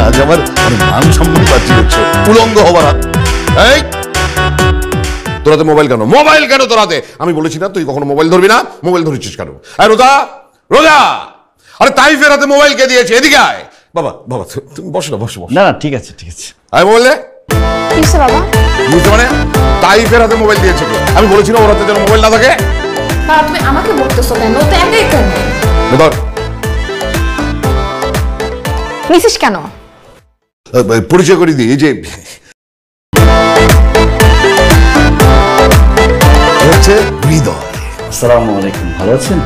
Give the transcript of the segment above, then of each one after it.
আজ আমার মান সম্মান পাচ্ছি হচ্ছে উলঙ্গ হবার হাত। এই তোরাতে মোবাইল কেন, মোবাইল কেন তোরাতে? আমি বলেছি না তুই কখনো মোবাইল ধরবি না, মোবাইল ধরেছিস কেন? রোজা রোজা, আরে তাইফের হাতে মোবাইল কে দিয়েছে? এদিকে আয় বাবা। বাবা তুমি বসো না, বসো বসো। না না ঠিক আছে ঠিক আছে। আয় মোবাইল দে। কিসে বাবা? বুঝতে মানে তাইফের হাতে মোবাইল দিয়েছে কে? আমি বলেছি না ওর হাতে যেন মোবাইল না থাকে। বাবা তুমি আমাকে বলতেছো কেন? ও তো একাই কেন? ধর নিছিস কেন? পরিচয় করে দিই, এই যে হচ্ছে হৃদয়। আসসালামু আলাইকুম, ভালো আছেন?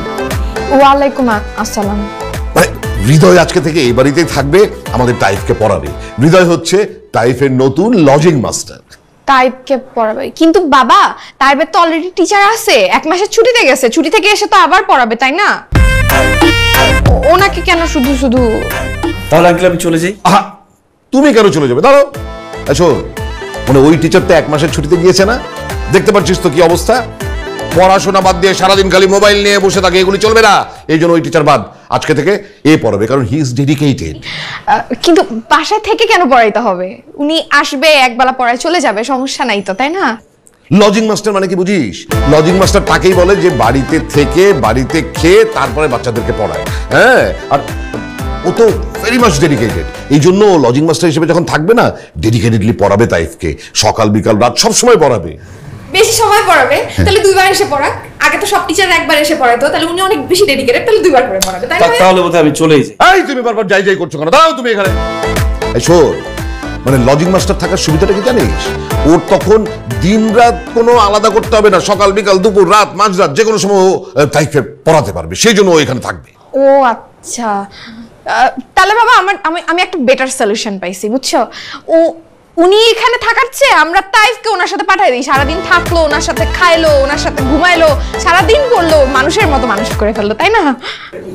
ওয়ালাইকুম আসসালাম। হৃদয় আজকে থেকে এই বাড়িতেই থাকবে, আমাদের টাইফকে পড়াবে। হৃদয় হচ্ছে টাইফের নতুন লজিং মাস্টার। টাইপকে পড়াবে? কিন্তু বাবা টাইপের তো অলরেডি টিচার আছে, 1 মাসের ছুটিতে গেছে, ছুটি থেকে এসে তো আবার পড়াবে তাই না? ওনাকে কেন শুধু শুধু? তাহলে আঙ্কেল আমি চলে যাই। আহা তুমি কেন চলে যাবে? দাঁড়াও। আচ্ছা মানে ওই টিচারটা 1 মাসের ছুটিতে গিয়েছে না, দেখতে পাচ্ছিস তো কি অবস্থা। পড়াশোনা বাদ দিয়ে সারাদিন খালি মোবাইল নিয়ে বসে থাকে, এগুলি চলবে না। এই জন্য ওই টিচার বাদ, আজকে থেকে এ পড়াবে, কারণ হি ইজ ডেডিকেটেড। কিন্তু বাসায় থেকে কেন পড়াইতে হবে? উনি আসবে একবেলা পড়ায় চলে যাবে, সমস্যা নাই তো তাই না? লজিং মাস্টার মানে কি বুঝিস? লজিং মাস্টার তাকেই বলে যে বাড়িতে থেকে বাড়িতে খেয়ে তারপরে বাচ্চাদেরকে পড়ায়। হ্যাঁ, আর ও তো ভেরি মাচ ডেডিকেটেড। এই জন্য লজিং মাস্টার হিসেবে যখন থাকবে না, ডেডিকেটেডলি পড়াবে তাইফকে, সকাল বিকাল রাত সব সময় পড়াবে। বেশি সময় পড়াবে? তাহলে 2 বার এসে পড়াক। আগে তো সব টিচার একবার এসে পড়াইতো, তাহলে উনি অনেক বেশি ডেডিকেটেড, তাহলে 2 বার করে পড়াবে তাই না? তাহলে বোধহয় আমি চলেই যাই। এই তুমি বারবার যাই যাই করছো কেন? দাঁড়াও তুমি এখানে। এই শোন, মানে লজিং মাস্টার থাকার সুবিধাটা কি জানিস? ওর তখন দিন রাত কোনো আলাদা করতে হবে না, সকাল বিকাল দুপুর রাত মাঝরাত যে কোনো সময় ও তাইফকে পড়াতে পারবে, সেই জন্য ও এখানে থাকবে। ও আচ্ছা, তাহলে বাবা আমি একটা বেটার সলিউশন পাইছি বুঝছো। উনি এখানে থাকার চেয়ে আমরা তাইফকে ওনার সাথে পাঠাই দিই, সারাদিন থাকলো ওনার সাথে, খাইলো ওনার সাথে, ঘুমাইলো, সারাদিন পড়লো, মানুষের মতো মানুষ করে ফেললো তাই না?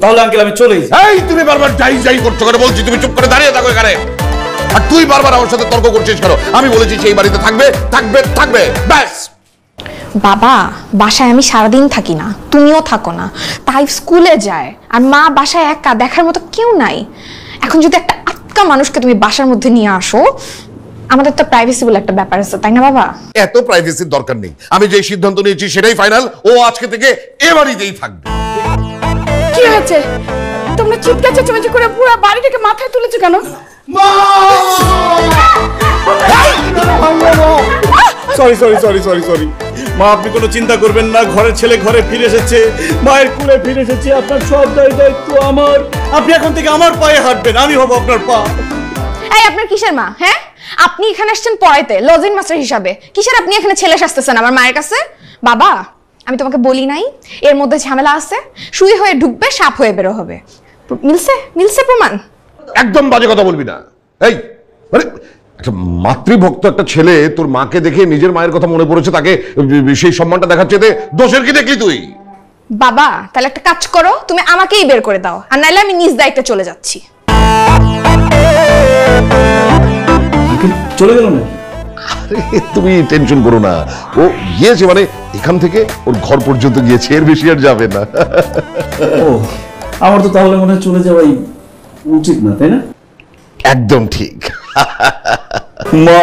তাহলে আঙ্কেল আমি চলেই যাই। এই তুমি বারবার যাই যাই করছো কেন? বলছি তুমি চুপ করে দাঁড়িয়ে থাকো এখানে। আর তুই বারবার আমার সাথে তর্ক করছিস কেন? আমি বলেছি সেই বাড়িতে থাকবে থাকবে থাকবে, ব্যাস। বাবা বাসায় আমি সারাদিন থাকি না, তুমিও থাকো না, তাই স্কুলে যায়, আর মা বাসায় একা, দেখার মতো কেউ নাই। এখন যদি একটা আটকা মানুষকে তুমি বাসার মধ্যে নিয়ে আসো, আমাদের তো প্রাইভেসি বলে একটা ব্যাপার আছে তাই না বাবা? এত প্রাইভেসির দরকার নেই, আমি যে সিদ্ধান্ত নিয়েছি সেটাই ফাইনাল। ও আজকে থেকে এ বাড়িতেই থাকবে। কি হয়েছে? তোমরা চিৎকার চেঁচামেচি করে পুরো বাড়িটাকে মাথায় তুলেছো কেন? Sorry sorry sorry sorry sorry মা, আপনি কোনো চিন্তা করবেন না, ঘরের ছেলে ঘরে ফিরে এসেছে, মায়ের কুলে ফিরে এসেছে, আপনার সব দায়িত্ব আমার। আপনি এখন থেকে আমার পায়ে হাঁটবেন, আমি হব আপনার পা। এই আপনার কিসের মা? হ্যাঁ, আপনি এখানে আসছেন পড়াইতে লজিং মাস্টার হিসাবে, কিসের আপনি এখানে ছেলে সাজতেছেন আমার মায়ের কাছে? বাবা আমি তোমাকে বলি নাই এর মধ্যে ঝামেলা আছে? সুই হয়ে ঢুকবে, সাপ হয়ে বেরো হবে। মিলছে মিলছে প্রমাণ। একদম বাজে কথা বলবি না। এই মানে একটা মাতৃভক্ত একটা ছেলে তোর মাকে দেখে নিজের মায়ের কথা মনে পড়েছে, তাকে সেই সম্মানটা দেখাচ্ছে, দোষের কি দেখলি তুই? বাবা তাহলে একটা কাজ করো, তুমি আমাকেই বের করে দাও, আর নাইলে আমি নিজ দায়িত্বে চলে যাচ্ছি। চলে গেল না? তুমি টেনশন করো না, ও গিয়েছে মানে এখান থেকে ওর ঘর পর্যন্ত গিয়েছে, এর বেশি আর যাবে না। ও আমার তো তাহলে মনে হয় চলে যাওয়াই উচিত না, তাই না? একদম ঠিক। মা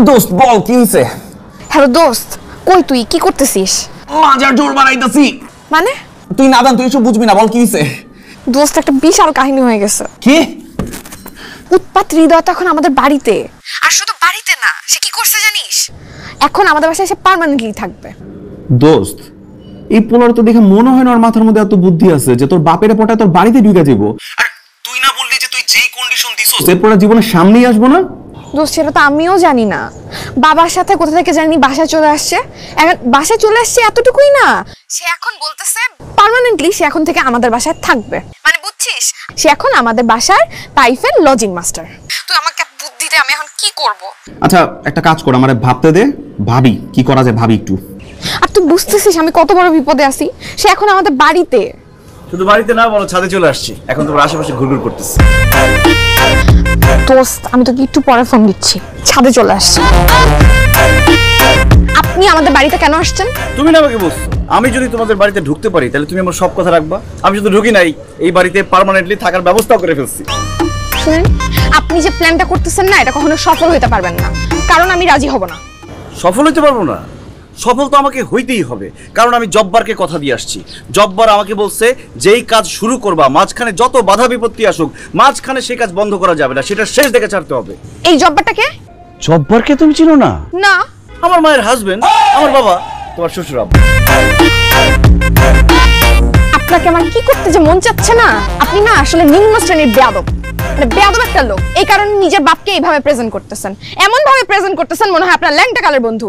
দোস্ত বল কি হইছে? হ্যালো দোস্ত, কই তুই? কি করতেছিস? মাজার জোর বানাইতাছি। মানে তুই নাদান, তুই এসব বুঝবি না, বল কি হইছে? দোস্ত একটা বিশাল কাহিনী হয়ে গেছে। কি? উৎপাত হৃদয় তো এখন আমাদের বাড়িতে, আর শুধু বাড়িতে না, সে কি করছে জানিস? এখন আমাদের বাসায় এসে পার্মানেন্টলি থাকবে। দোস্ত এই পোলার তো দেখে মনে হয় না ওর মাথার মধ্যে এত বুদ্ধি আছে যে তোর বাপের পটায় তোর বাড়িতে ঢুকে যাবো। আর তুই না বললি যে তুই যেই কন্ডিশন দিছস এরপর জীবনের সামনেই আসবো না? দোস্ত সেটা তো আমিও জানি না, বাবার সাথে কোথা থেকে জানি বাসায় চলে আসছে। এখন বাসায় চলে আসছে এতটুকুই না, সে এখন বলতেছে পার্মানেন্টলি সে এখন থেকে আমাদের বাসায় থাকবে। মানে বুঝছিস, সে এখন আমাদের বাসার তাইফের লজিং মাস্টার। তুই আমাকে বুদ্ধি দে, আমি এখন কি করব? আচ্ছা একটা কাজ কর, আমারে ভাবতে দে, ভাবি কি করা যায়, ভাবি একটু। আর তুই বুঝতেছিস আমি কত বড় বিপদে আছি? সে এখন আমাদের বাড়িতে। শুধু বাড়িতে না, বলো ছাদে চলে আসছি, এখন তোমার আশেপাশে ঘুরঘুর করতেছি। দোস্ত আমি তোকে একটু পরে ফোন দিচ্ছি, ছাদে চলে আসছি। আপনি আমাদের বাড়িতে কেন আসছেন? তুমি না আমাকে বলছো আমি যদি তোমাদের বাড়িতে ঢুকতে পারি তাহলে তুমি আমার সব কথা রাখবা। আমি শুধু ঢুকি নাই, এই বাড়িতে পার্মানেন্টলি থাকার ব্যবস্থা করে ফেলছি। শুনেন, আপনি যে প্ল্যানটা করতেছেন না, এটা কখনো সফল হতে পারবেন না, কারণ আমি রাজি হব না। সফল হতে পারবো না? সফল তো আমাকে হইতেই হবে, কারণ আমি জব্বারকে কথা দিয়ে আসছি। জব্বার আমাকে বলছে যেই কাজ শুরু করবা মাঝখানে যত বাধা বিপত্তি আসুক মাঝখানে সেই কাজ বন্ধ করা যাবে না, সেটা শেষ দেখে ছাড়তে হবে। এই জব্বারটাকে? জব্বারকে তুমি চিনো না? না। আমার মায়ের হাজবেন্ড, আমার বাবা, তোমার শ্বশুর আব্বা। আপনাকে আমার কি করতে যে মন চাচ্ছে না, আপনি না আসলে নিম্ন শ্রেণীর বেয়াদব, মানে বেয়াদব একটা লোক। এই কারণে নিজের বাপকে এইভাবে প্রেজেন্ট করতেছেন, এমন ভাবে প্রেজেন্ট করতেছেন মনে হয় আপনার ল্যাংটা কালের বন্ধু।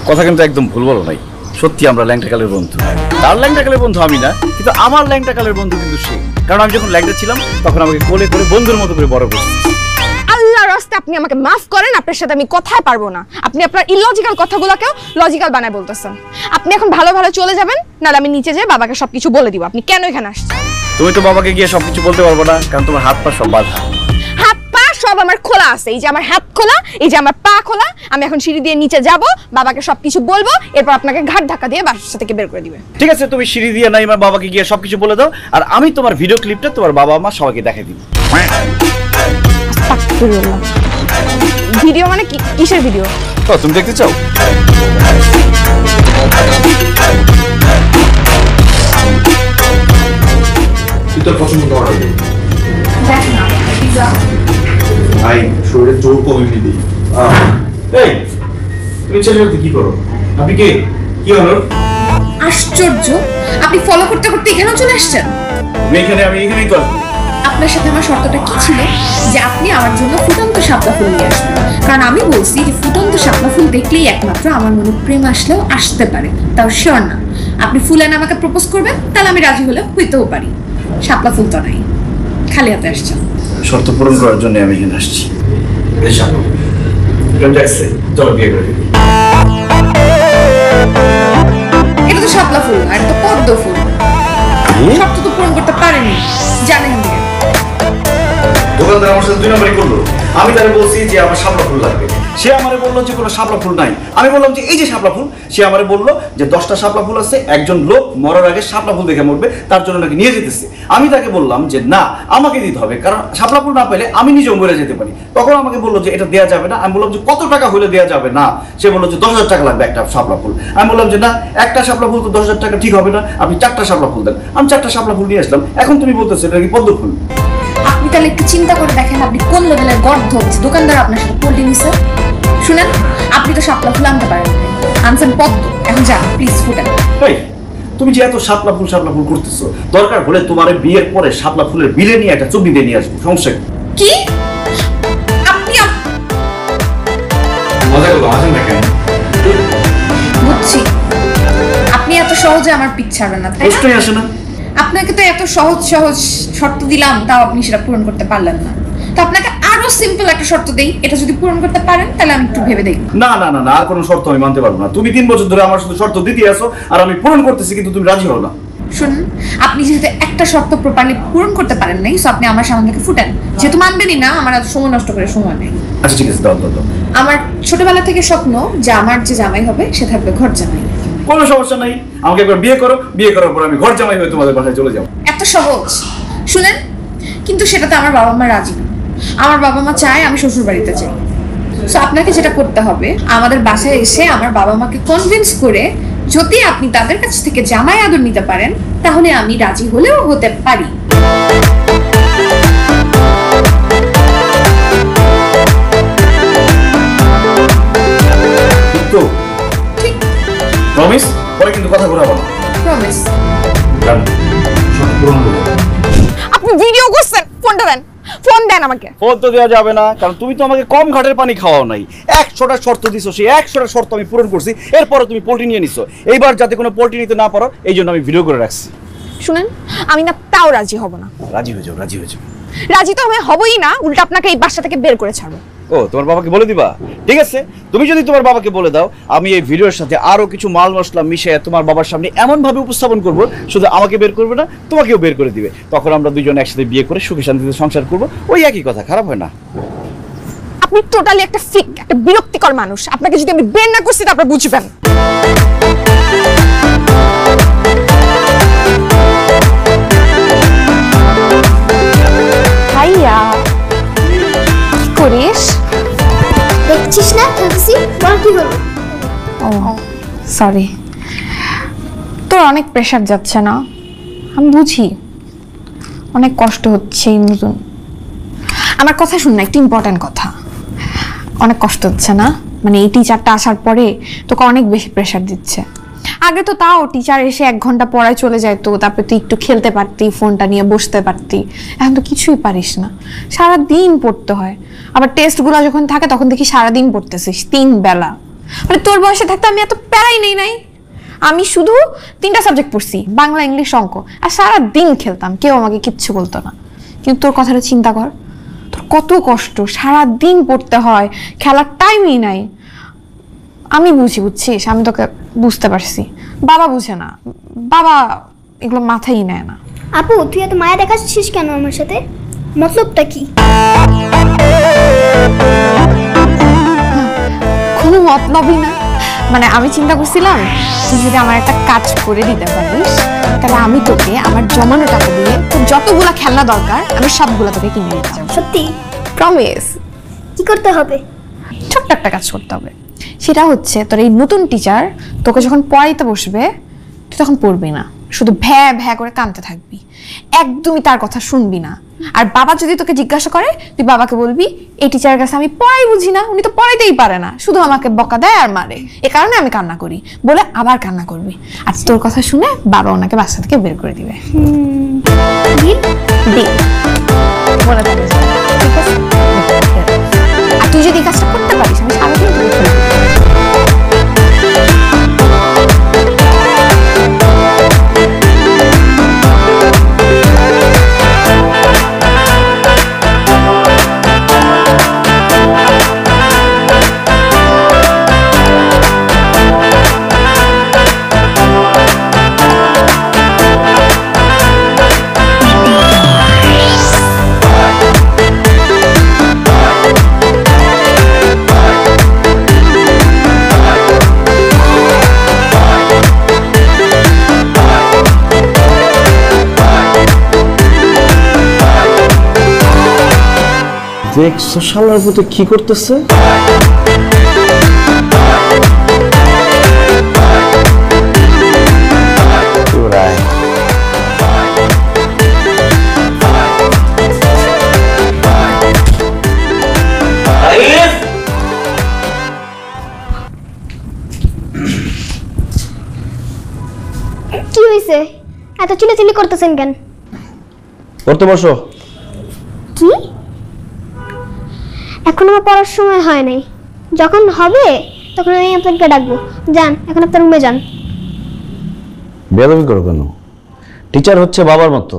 কথা কিন্তু একদম ভুল বলো নাই, সত্যি আমরা ল্যাংটা কালের বন্ধু। তার ল্যাংটা কালের বন্ধু আমি না, কিন্তু আমার ল্যাংটা কালের বন্ধু কিন্তু সে। কারণ আমি যখন ল্যাংটা ছিলাম তখন আমাকে কোলে করে বন্ধুর মতো করে বড় করছে। আল্লাহর রাস্তায় আপনি আমাকে মাফ করেন, আপনার সাথে আমি কথাই পারবো না। আপনি আপনার ইলজিক্যাল কথাগুলোকেও লজিক্যাল বানায় বলতেছেন। আপনি এখন ভালো ভালো চলে যাবেন, নাহলে আমি নিচে যেয়ে বাবাকে সবকিছু বলে দিব আপনি কেন এখানে আসছেন। তুমি তো বাবাকে গিয়ে সবকিছু বলতে পারবো না, কারণ তোমার হাত পা সব বাঁধা। হাত পা সব আমার খোলা আছে, এই যে আমার হাত খোলা, এই যে আমার পা খোলা। আমি এখন সিঁড়ি দিয়ে নিচে যাব, বাবাকে সবকিছু বলবো, এরপর আপনাকে ঘাট ধাক্কা দিয়ে বাসা থেকে বের করে দিবে। ঠিক আছে, তুমি সিঁড়ি দিয়ে নাই আমার বাবাকে গিয়ে সবকিছু বলে দাও, আর আমি তোমার ভিডিও ক্লিপটা তোমার বাবা মা সবাইকে দেখাই দিব। ভিডিও মানে কিসের ভিডিও? তো তুমি দেখতে চাও? তোর পছন্দ করা দেখ না পিজ্জা। ভাই শরীরে জোর কমে দিই। এই তুমি ছেলের কি করো? আপনি কে? কি হলো? আশ্চর্য, আপনি ফলো করতে করতে এখানেও চলে আসছেন। আমি এখানেই তো আসবো। আপনার সাথে আমার শর্তটা কি ছিল যে আপনি আমার জন্য ফুটন্ত শাপলা ফুল নিয়ে আসবেন, কারণ আমি বলছি যে ফুটন্ত শাপলা ফুল দেখলেই একমাত্র আমার মনে প্রেম আসলেও আসতে পারে, তাও শিওর না। আপনি ফুল এনে আমাকে প্রপোজ করবেন, তাহলে আমি রাজি হলে হইতেও পারি। শাপলা ফুল তো নাই, খালি হাতে আসছেন। শর্ত পূরণ করার জন্য আমি এখানে আসছি। চলো বিয়ে করে দিই। এটা তো শাপলা ফুল আর এটা তো পদ্ম ফুল, শর্ত তো পূরণ করতে পারেনি, জানেন না। দোকানদার আমার সাথে 2 নম্বরই করলো। আমি তারে বলছি যে আমার শাপলা ফুল লাগবে, সে আমারে বললো যে কোনো শাপলা ফুল নাই। আমি বললাম যে এই যে শাপলা ফুল, সে আমারে বললো যে 10টা শাপলা ফুল আছে, একজন লোক মরার আগে শাপলা ফুল দেখে মরবে, তার জন্য নাকি নিয়ে যেতেছে। আমি তাকে বললাম যে না, আমাকে দিতে হবে, কারণ শাপলা ফুল না পেলে আমি নিজেও মরে যেতে পারি। তখন আমাকে বললো যে এটা দেওয়া যাবে না। আমি বললাম যে কত টাকা হলে দেওয়া যাবে না? সে বললো যে 10,000 টাকা লাগবে একটা শাপলা ফুল। আমি বললাম যে না, একটা শাপলা ফুল তো 10,000 টাকা ঠিক হবে না, আপনি 4টা শাপলা ফুল দেন। আমি 4টা শাপলা ফুল নিয়ে আসলাম। এখন তুমি বলতেছো এটা কি পদ্ম ফুল? আপনি তাহলে একটু চিন্তা করে দেখেন আপনি কোন লেভেলের গর্ধ হচ্ছে দোকানদার আপনার সাথে পোল্ট্রি নিছে। শুনেন, আপনি তো শাপলা ফুল আনতে পারেন, আনছেন পদ্ম। এখন যান প্লিজ ফুটেন। এই তুমি যে এত শাপলা ফুল করতেছো, দরকার হলে তোমার বিয়ের পরে শাপলা ফুলের বিলে নিয়ে একটা চুবি দিয়ে নিয়ে আসবো, সমস্যা কি? আপনি মজা করো, আসেন না কেন? বুঝছি আপনি এত সহজে আমার পিছ ছাড়বেন না, তাই না? প্রশ্নই আসে না। আপনাকে তো এত সহজ সহজ শর্ত দিলাম, তাও আপনি সেটা পূরণ করতে পারলেন না। তো আপনাকে আরো সিম্পল একটা শর্ত দেই, এটা যদি পূরণ করতে পারেন তাহলে আমি একটু ভেবে দেখব। না না না না, আর কোনো শর্ত আমি মানতে পারবো না। তুমি 3 বছর ধরে আমার সাথে শর্ত দিতে আসো, আর আমি পূরণ করতেছি, কিন্তু তুমি রাজি হও না। শুনুন, আপনি যেহেতু একটা শর্ত প্রপারলি পূরণ করতে পারেন নাই, সো আপনি আমার সামনে থেকে ফুটেন। যেহেতু মানবেনই না, আমার এত সময় নষ্ট করে সময় নেই। আচ্ছা ঠিক আছে, দাও দাও দাও। আমার ছোটবেলা থেকে স্বপ্ন যে আমার যে জামাই হবে সে থাকবে ঘর জামাই। কোনো সমস্যা নাই, আমাকে একবার বিয়ে করো, বিয়ে করার পর আমি ঘর জামাই হয়ে তোমাদের বাসায় চলে যাবো। এত সহজ? শুনেন, কিন্তু সেটাতে আমার বাবা মা রাজি না। আমার বাবা মা চায় আমি শ্বশুর বাড়িতে যাই। সো আপনাকে যেটা করতে হবে, আমাদের বাসায় এসে আমার বাবা মাকে কনভিন্স করে যদি আপনি তাদের কাছ থেকে জামাই আদর নিতে পারেন, তাহলে আমি রাজি হলেও হতে পারি। তো ঠিক? প্রমিস? পরে কিন্তু কথা ঘোরাবো না। প্রমিস। আপনি ভিডিও করছেন, ফোনটা দেন, ফোন দেন আমাকে। ফোন তো দেওয়া যাবে না, কারণ তুমি তো আমাকে কম ঘাটের পানি খাওয়াও নাই। 100টা শর্ত দিছো, সেই 100টা শর্ত আমি পূরণ করছি, এরপরে তুমি পোল্ট্রি নিয়ে নিছো। এইবার যাতে কোনো পোল্ট্রি নিতে না পারো, এই জন্য আমি ভিডিও করে রাখছি। শুনেন, আমি না তাও রাজি হব না। রাজি হয়ে যাও, রাজি হয়ে যাও। রাজি তো আমি হবই না, উল্টা আপনাকে এই বাসা থেকে বের করে ছাড়বো। ও তোমার বাবাকে বলে দিবা? ঠিক আছে, তুমি যদি তোমার বাবাকে বলে দাও, আমি এই ভিডিওর সাথে আরো কিছু মাল মশলা মিশিয়ে তোমার বাবার সামনে এমন ভাবে উপস্থাপন করব, শুধু আমাকে বের করবে না, তোমাকেও বের করে দিবে। তখন আমরা দুজন একসাথে বিয়ে করে সুখে শান্তিতে সংসার করব। ওই একই কথা, খারাপ হয় না? আপনি টোটালি একটা ফিক, একটা বিরক্তিকর মানুষ। আপনাকে যদি আমি বের না করছি তারপর বুঝবেন। ভাইয়া কি করিস? দেখছিস না থাকছি বল কি হলো? ও সরি, তোর অনেক প্রেশার যাচ্ছে না? আমি বুঝি অনেক কষ্ট হচ্ছে এই নতুন। আমার কথা শুন না, একটা ইম্পর্টেন্ট কথা। অনেক কষ্ট হচ্ছে না? মানে এই টিচারটা আসার পরে তোকে অনেক বেশি প্রেশার দিচ্ছে। আগে তো তাও টিচার এসে 1 ঘন্টা পড়ায় চলে যাইতো, তারপরে তুই একটু খেলতে পারতি, ফোনটা নিয়ে বসতে পারতি। এখন তো কিছুই পারিস না, সারাদিন পড়তে হয়। আবার টেস্টগুলো যখন থাকে তখন দেখি সারাদিন পড়তেছিস 3 বেলা। মানে তোর বয়সে থাকতে আমি এত প্যারাই নেই নাই। আমি শুধু 3টা সাবজেক্ট পড়ছি, বাংলা, ইংলিশ, অঙ্ক, আর সারাদিন খেলতাম, কেউ আমাকে কিচ্ছু বলতো না। কিন্তু তোর কথাটা চিন্তা কর, তোর কত কষ্ট, সারাদিন পড়তে হয়, খেলার টাইমই নাই। আমি বুঝি, বুঝছিস? আমি তোকে বুঝতে পারছি। বাবা বুঝে না, বাবা এগুলো মাথায় নেয় না। আপু তুই এত মায়া দেখাচ্ছিস কেন আমার সাথে? মতলবটা কি? কোনো মতলবই না। মানে আমি চিন্তা করছিলাম তুই যদি আমার একটা কাজ করে দিতে পারিস, তাহলে আমি তোকে আমার জমানো টাকা দিয়ে তোর যতগুলা খেলনা দরকার আমি সবগুলা তোকে কিনে দিতে যাবো। সত্যি? প্রমিস। কি করতে হবে? ছোট্ট একটা কাজ করতে হবে। সেটা হচ্ছে তোর এই নতুন টিচার তোকে যখন পড়াইতে বসবে, তুই তখন পড়বি না, শুধু ভ্যা ভ্যা করে কাঁদতে থাকবি, একদমই তার কথা শুনবি না। আর বাবা যদি তোকে জিজ্ঞাসা করে, তুই বাবাকে বলবি এই টিচারের কাছে আমি পড়াই বুঝি না, উনি তো পড়াইতেই পারে না, শুধু আমাকে বকা দেয় আর মারে, এ কারণে আমি কান্না করি বলে আবার কান্না করবি। আর তোর কথা শুনে বাবা ওনাকে বাসা থেকে বের করে দিবে। মনে থাকে, ঠিক আছে? আর তুই যদি কাজটা করতে পারিস, আমি সারাদিন তোকে খেলবো। দেখছো শালার পুতে কি করতেছে? কি হয়েছে? এত চিল্লাচিল্লি করতেছেন কেন? পড়তে বসো। কি? এখন আমার পড়ার সময় হয় নাই, যখন হবে তখন আমি আপনাকে ডাকবো। যান, এখন আপনার রুমে যান। বেয়াদবি করো কেন? টিচার হচ্ছে বাবার মতো,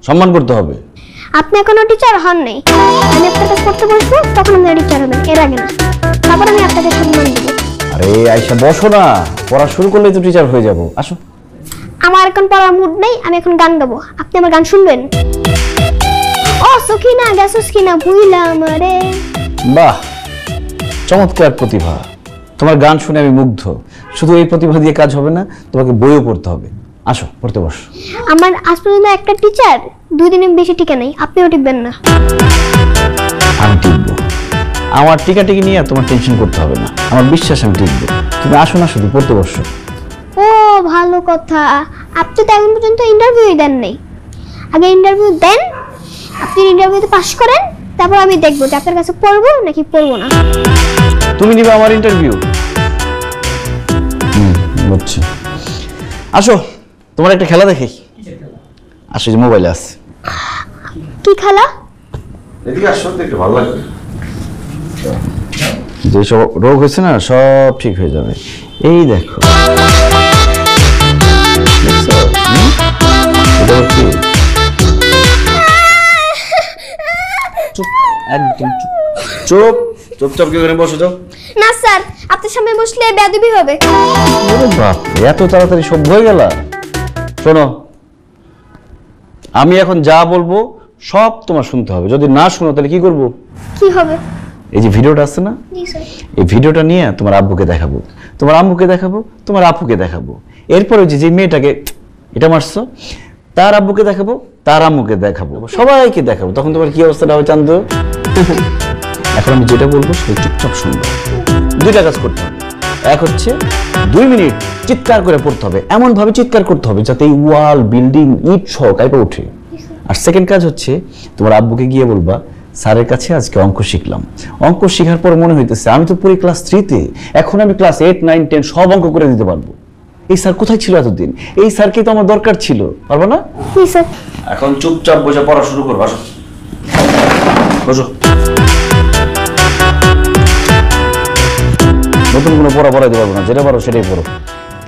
সম্মান করতে হবে। আপনি এখনো টিচার হন নাই। আমি আপনার কাছে পড়তে বসবো, তখন আপনি টিচার হবেন, এর আগে না। তারপর আমি আপনাকে সম্মান দেবো। আরে আয়শা বসো না, পড়া শুরু করলেই তো টিচার হয়ে যাবো। আসো। আমার এখন পড়ার মুড নেই, আমি এখন গান গাবো। আপনি আমার গান শুনবেন? ও সখিনা গেছস কিনা বুইলা আমারে। বাহ, চমৎকার প্রতিভা। তোমার গান শুনে আমি মুগ্ধ। শুধু এই প্রতিভা দিয়ে কাজ হবে না, তোমাকে বইও পড়তে হবে। আসো, পড়তে বসো। আমার আজ পর্যন্ত একটা টিচার 2 দিনের বেশি টিকে নাই, আপনিও টিকবেন না। আমি টিকবো। আমার টিকাটিকি নিয়ে তোমার টেনশন করতে হবে না, আমার বিশ্বাস আমি টিকবো। তুমি আসো না, শুধু পড়তে বসো। ও ভালো কথা। আপনি তো এখন পর্যন্ত ইন্টারভিউই দেন নাই। আগে ইন্টারভিউ দেন, আপনি ইন্টারভিউতে পাস করেন, তারপর আমি দেখবো যে আপনার কাছে পড়বো নাকি পড়বো না। তুমি নিবে আমার ইন্টারভিউ? বুঝছি। আসো, তোমার একটা খেলা দেখি। আসো, যে মোবাইলে আছে। কি খেলা? এদিকে আসো, দেখতে ভালো লাগবে। যেসব রোগ হয়েছে না, সব ঠিক হয়ে যাবে। এই দেখো, দেখছো? এটা কি? চুপ, একদম চুপ, চুপ চুপচাপ কি করে বসে যাও। না স্যার, আপনার সামনে বসলে বেয়াদবি হবে। এত তাড়াতাড়ি সব হয়ে গেল। শোনো, আমি এখন যা বলবো সব তোমার শুনতে হবে। যদি না শুনো তাহলে কি করবো? কি হবে? এই যে ভিডিওটা আছে না, জি স্যার। এই ভিডিওটা নিয়ে তোমার আব্বুকে দেখাবো, তোমার আম্মুকে দেখাবো, তোমার আপুকে দেখাবো। এরপরে যে মেয়েটাকে এটা মারছো তার আব্বুকে দেখাবো, তার আম্মুকে দেখাবো, সবাইকে দেখাবো। তখন তোমার কি অবস্থাটা হবে চান্দু? এখন আমি যেটা বলবো সেটা চুপচাপ শুনবো। দুইটা কাজ করতে হবে। এক হচ্ছে 2 মিনিট চিৎকার করে পড়তে হবে, এমন ভাবে চিৎকার করতে হবে যাতে এই ওয়াল, বিল্ডিং, ইট সহ কাঁপে ওঠে। আর সেকেন্ড কাজ হচ্ছে তোমার আব্বুকে গিয়ে বলবা, স্যারের কাছে আজকে অঙ্ক শিখলাম। অঙ্ক শেখার পর মনে হইতেছে আমি তো পুরো ক্লাস 3-তে, এখন আমি ক্লাস 8, 9, 10 সব অঙ্ক করে দিতে পারবো। এই স্যার কোথায় ছিল এতদিন? এই স্যারকে তো আমার দরকার ছিল। পারবো না? জি স্যার। এখন চুপচাপ বসে পড়া শুরু করবো। আসো, বসো। নতুন কোনো পড়া পড়াইতে পারবো না, যেটা পারো সেটাই পড়ো।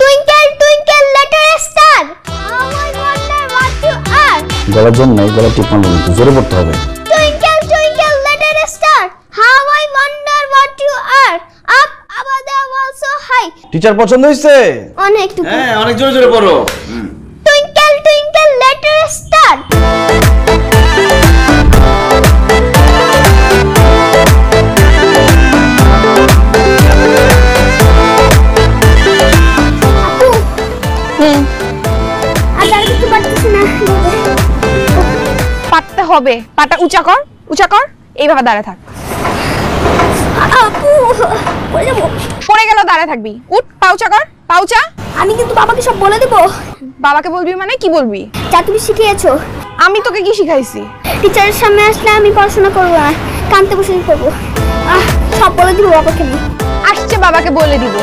Twinkle twinkle little star, how I wonder what you are. গলার জন্য নাই, গলা টিপ মারবো কিন্তু জোরে পড়তে হবে। Twinkle twinkle little star, how I wonder what you are. Up above the world so high. Teacher পছন্দ হইছে? অনেকটুকু। হ্যাঁ, অনেক জোরে জোরে পড়ো। Twinkle twinkle little star. পারতে হবে। পাটা উঁচা কর, উঁচা কর। এইভাবে দাঁড়ায় থাক। আপু, পড়ে যাবো। পড়ে গেল, দাঁড়ায় থাকবি। উঠ, পা উঁচা কর, পা উঁচা। আমি কিন্তু বাবাকে সব বলে দেবো। বাবাকে বলবি মানে কি বলবি? যা তুমি শিখিয়েছো। আমি তোকে কি শিখাইছি? টিচারের সামনে আসলে আমি পড়াশোনা করবো না, কানতে বসে করবো। সব বলে দিব বাবাকে নিয়ে। আসছে, বাবাকে বলে দিব।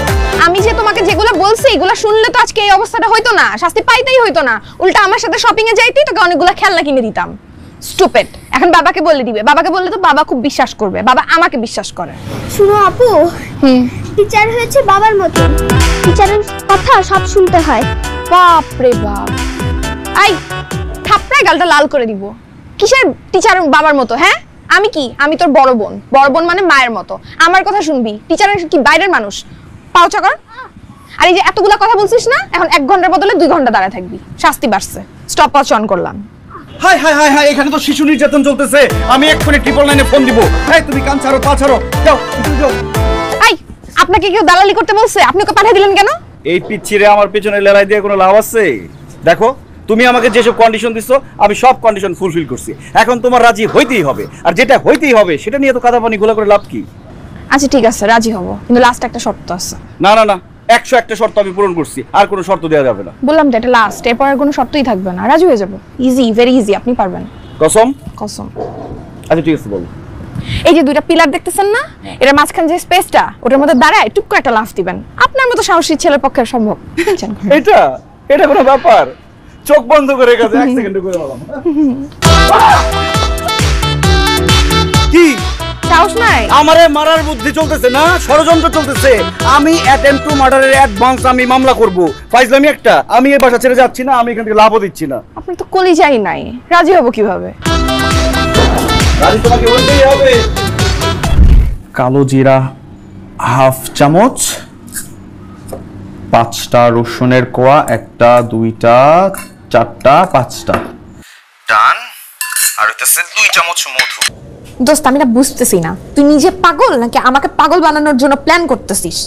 আমি যে তোমাকে যেগুলো বলছি এগুলো শুনলে তো আজকে এই অবস্থাটা হইতো না, শাস্তি পাইতেই হইতো না। উল্টা আমার সাথে শপিং এ যাইতেই তোকে অনেকগুলো খেলনা কিনে দিতাম। স্টুপিড। এখন বাবাকে বলে দিবে। বাবাকে বললে তো বাবা খুব বিশ্বাস করবে। বাবা আমাকে বিশ্বাস করে। শুনো আপু, টিচার হয়েছে বাবার মতো, টিচারের কথা সব শুনতে হয়। বাপ রে বাপ। আই থাপড়ায় গালটা লাল করে দিব। কিসের টিচার বাবার মতো? হ্যাঁ, আমি কি? আমি তোর বড় বোন। বড় বোন মানে মায়ের মতো। আমার কথা শুনবি। টিচারের কি বাইরের মানুষ? পাউচা কর। আর এই যে এতগুলা কথা বলছিস না, এখন 1 ঘন্টার বদলে 2 ঘন্টা দাঁড়ায় থাকবি। শাস্তি বাড়ছে। স্টপ ওয়াচ অন করলাম। হাই হাই হাই হাই, এখানে তো শিশু নির্যাতন চলতেছে। আমি এক্ষুনি 999 ফোন দিব। এই তুমি কান ছাড়ো, পা ছাড়ো, যাও যাও। আই আপনাকে কেউ দালালি করতে বলছে? আপনি ওকে পাঠিয়ে দিলেন কেন? এই পিচ্ছিরে আমার পেছনে লড়াই দিয়ে কোনো লাভ আছে? দেখো, তুমি আমাকে যেসব কন্ডিশন দিছো আমি সব কন্ডিশন ফুলফিল করছি। এখন তোমার রাজি হইতেই হবে, আর যেটা হইতেই হবে সেটা নিয়ে তো কাদা পানি গোলা করে লাভ কি? আচ্ছা ঠিক আছে, রাজি হব, কিন্তু লাস্ট একটা শর্ত আছে। না না না, 101টা শর্ত আমি পূরণ করছি, আর কোনো শর্ত দেওয়া যাবে না। বললাম তো এটা লাস্ট, এরপর আর কোনো শর্তই থাকবে না। রাজি হয়ে যাবো। ইজি, ভেরি ইজি, আপনি পারবেন। কসম? কসম। আচ্ছা ঠিক আছে, বলো। এই যে 2টা পিলার দেখতেছেন না, এর মাঝখানে যে স্পেসটা, ওটার মধ্যে দাঁড়ায় টুক করে একটা লাফ দিবেন। আপনার মতো সাহসী ছেলের পক্ষে সম্ভব? এটা কোনো ব্যাপার? চোখ বন্ধ করে গেছে, 1 সেকেন্ডে করে বললাম। কি সাহস নাই? আমারে মারার বুদ্ধি চলতেছে না, ষড়যন্ত্র চলতেছে। আমি অ্যাটেম্পট টু মার্ডারের অ্যাডভান্স আমি মামলা করব। ফাইজলামি একটা। আমি এই বাসা ছেড়ে যাচ্ছি না, আমি এখান থেকে লাভও দিচ্ছি না। আপনি তো কলিজাই নাই, রাজি হব কিভাবে? রাজি তোমাকে বলতেই হবে। কালো জিরা হাফ চামচ, 5টা রসুনের কোয়া, 1টা 2টা 4টা 5টা ডান। আর হইতেছে 2 চামচ মধু। দোস্ত আমি না বুঝতেছি না, তুই নিজে পাগল নাকি আমাকে পাগল বানানোর জন্য প্ল্যান করতেছিস?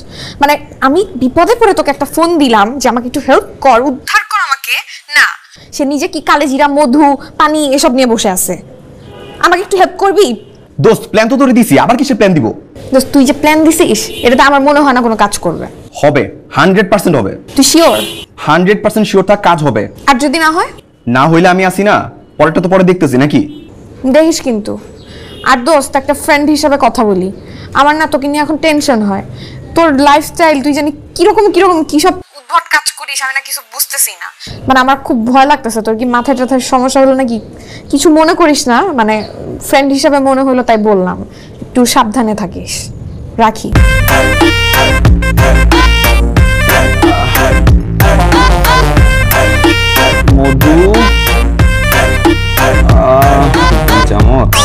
মানে আমি বিপদে পড়ে তোকে একটা ফোন দিলাম যে আমাকে একটু হেল্প কর, উদ্ধার কর আমাকে, না সে নিজে কি কালে জিরা, মধু, পানি এসব নিয়ে বসে আছে। আমাকে একটু হেল্প করবি? দোস্ত প্ল্যান তো তোরে দিছি, আবার কিসের প্ল্যান দিব? দোস্ত তুই যে প্ল্যান দিছিস এটাতে আমার মনে হয় না কোনো কাজ করবে। হবে, 100% হবে। তুই শিওর? 100% শিওর থাক, কাজ হবে। আর যদি না হয়? না হইলে আমি আসি না, পরেরটা তো পরে দেখতেছি নাকি। দেখিস কিন্তু। আর দোস্ত একটা ফ্রেন্ড হিসাবে কথা বলি, আমার না তোকে নিয়ে এখন টেনশন হয়। তোর লাইফস্টাইল তুই জানি কিরকম কিরকম কি সব উদ্ভট কাজ করিস, আমি না কিছু বুঝতেছি না। মানে আমার খুব ভয় লাগতেছে। তোর কি মাথায় টাথায় সমস্যা হলো নাকি? কিছু মনে করিস না, মানে ফ্রেন্ড হিসাবে মনে হলো তাই বললাম। একটু সাবধানে থাকিস। রাখি। মধু চামচ,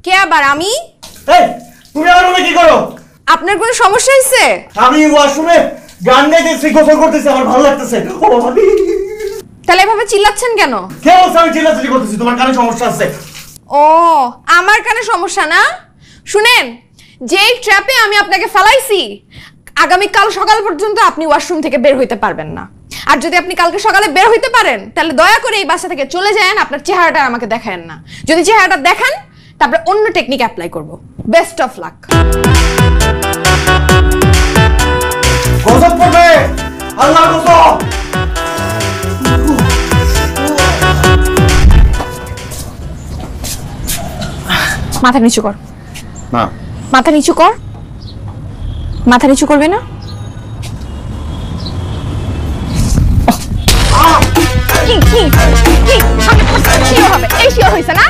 কে আবার আমি? তুমি আমার রুমে কি করো? আপনার কোনো সমস্যা হয়েছে? আমি ওয়াশরুমে গান গাইতেছি, গোসল করতেছি, আমার ভালো লাগতেছে। ও বাবা, তাহলে এভাবে চিল্লাচ্ছেন কেন? কে বলছে আমি চিল্লাচিল্লি করতেছি? তোমার কানে সমস্যা আছে। ও, আমার কানে সমস্যা না? শুনেন, যেই ট্র্যাপে আমি আপনাকে ফেলাইছি, আগামীকাল সকাল পর্যন্ত আপনি ওয়াশরুম থেকে বের হইতে পারবেন না। আর যদি আপনি কালকে সকালে বের হইতে পারেন, তাহলে দয়া করে এই বাসা থেকে চলে যান, আপনার চেহারাটা আমাকে দেখায়েন না। যদি চেহারাটা দেখান, তারপরে অন্য টেকনিক অ্যাপ্লাই করব। Best of luck. গজব পড়বে, আল্লাহর কসম। মাথা নিচু কর। না, মাথা নিচু কর। মাথা নিচু করবে না? কি কি কি 100% শিওর হবে? এই শিওর হইছে না?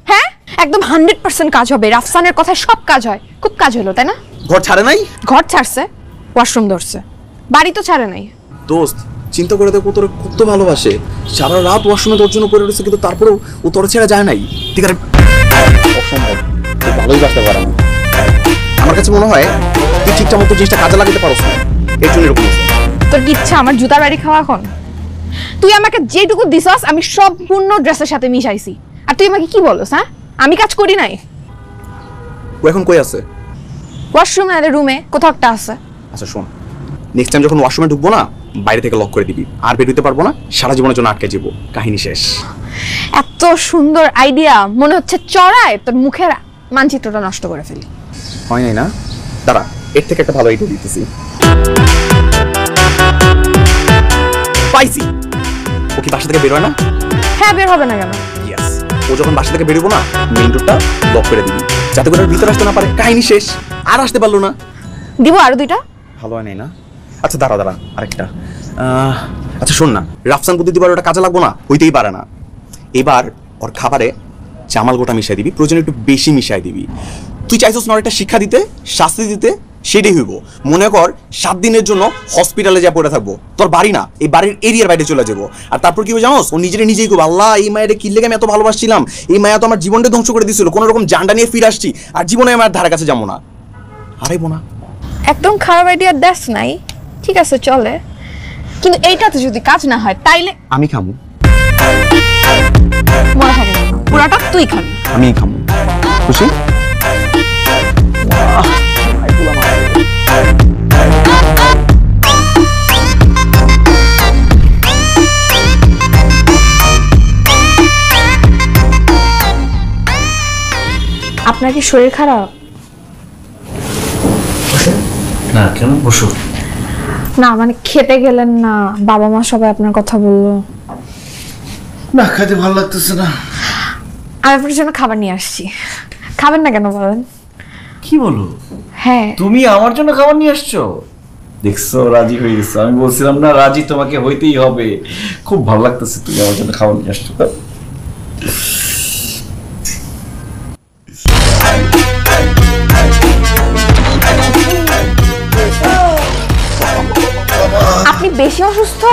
হ্যাঁ, একদম 100% কাজ হবে। রাফসানের কথা সব কাজ হয়। খুব কাজ হলো, তাই না? ঘর ছাড়ে নাই? ঘর ছাড়ছে, ওয়াশরুম ধরছে, বাড়ি তো ছাড়ে নাই। দোস্ত, চিন্তা করে দেখো, তোর কত ভালোবাসে। সারা রাত ওয়াশরুমে তোর জন্য পড়ে রয়েছে, কিন্তু তারপরেও ও তোর ছেড়ে যায় নাই। ঠিক আছে, অসম্ভব। তুই ভালোই বাসতে পারে না। আমার কাছে মনে হয় তুই ঠিকঠাক মতো জিনিসটা কাজে লাগাতে পারছ না, এর জন্য এরকম হয়েছে। তোর কি ইচ্ছা আমার জুতার বাড়ি খাওয়া এখন? তুই আমাকে যেটুকু দিছস আমি সম্পূর্ণ ড্রেসের সাথে মিশাইছি, আর তুই আমাকে কি বলছ? হ্যাঁ, আমি কাজ করি নাই। ও এখন কই আছে? ওয়াশরুমে না, রুমে কোথাও একটা আছে। আচ্ছা শোন, নেক্সট টাইম যখন ওয়াশরুমে ঢুকবো না, বাইরে থেকে লক করে দিবি, আর বের হইতে পারবো না, সারা জীবনের জন্য আটকে যাবো, কাহিনী শেষ। এত সুন্দর আইডিয়া, মনে হচ্ছে চড়ায় তোর মুখের মানচিত্রটা নষ্ট করে ফেলি। হয় নাই না? দাঁড়া, এর থেকে একটা ভালো আইডিয়া দিতেছি। পাইছি। ও কি বাসা থেকে বের হয় না? হ্যাঁ, বের হবে না কেন? ইয়েস, ও যখন বাসা থেকে বেরোবো না, মেইন ডোরটা লক করে দিবি, যাতে করে ওর ভিতরে আসতে না পারে, কাহিনী শেষ। আর আসতে পারলো না। দিব আরো দুইটা। ভালো হয় নাই না? আচ্ছা দাঁড়া, আরেকটা। আচ্ছা শোন না, রাফসান বুদ্ধি দিবার ওটা কাজে লাগবো না, হইতেই পারে না। এবার ওর খাবারে চামাল গোটা মিশাই দিবি, প্রয়োজনে একটু বেশি মিশাই দিবি। তুই চাইছিস না একটা শিক্ষা দিতে, শাস্তি দিতে, সেটাই হইব। মনে কর 7 দিনের জন্য হসপিটালে যা পড়ে থাকবো, তোর বাড়ি না, এই বাড়ির এরিয়ার বাইরে চলে যাবো। আর তারপর কি হবে জানোস? ও নিজেই করবো, আল্লাহ এই মায়ের কি লেগে আমি এত ভালোবাসছিলাম, এই মায়া তো আমার জীবনটা ধ্বংস করে দিয়েছিল, কোনো রকম জানটা নিয়ে ফিরে আসছি, আর জীবনে আমার ধারে কাছে যাবো না, হারাইবো না। একদম খারাপ আইডিয়া দেশ নাই, ঠিক আছে চলে, কিন্তু এইটাতে যদি কাজ না হয় তাইলে আমি খামু। মনে থাকে না, পুরাটা তুই খাবি। আমি খামু, খুশি? আপনার কি শরীর খারাপ? না, কেন? বসো। না মানে খেতে গেলেন না, বাবা মা সবাই আপনার কথা বললো। না, খাইতে ভালো লাগতেছে না। আমি আপনার জন্য খাবার নিয়ে আসছি, খাবেন না কেন বলেন? কি বলো? হ্যাঁ। তুমি আমার জন্য খাবার নিয়ে আসছো? দেখছো, রাজি হয়ে গেছো। আমি বলছিলাম না, রাজি তোমাকে হইতেই হবে। খুব ভালো লাগতেছে তুমি আমার জন্য খাবার নিয়ে আসছো। আপনি বেশি অসুস্থ,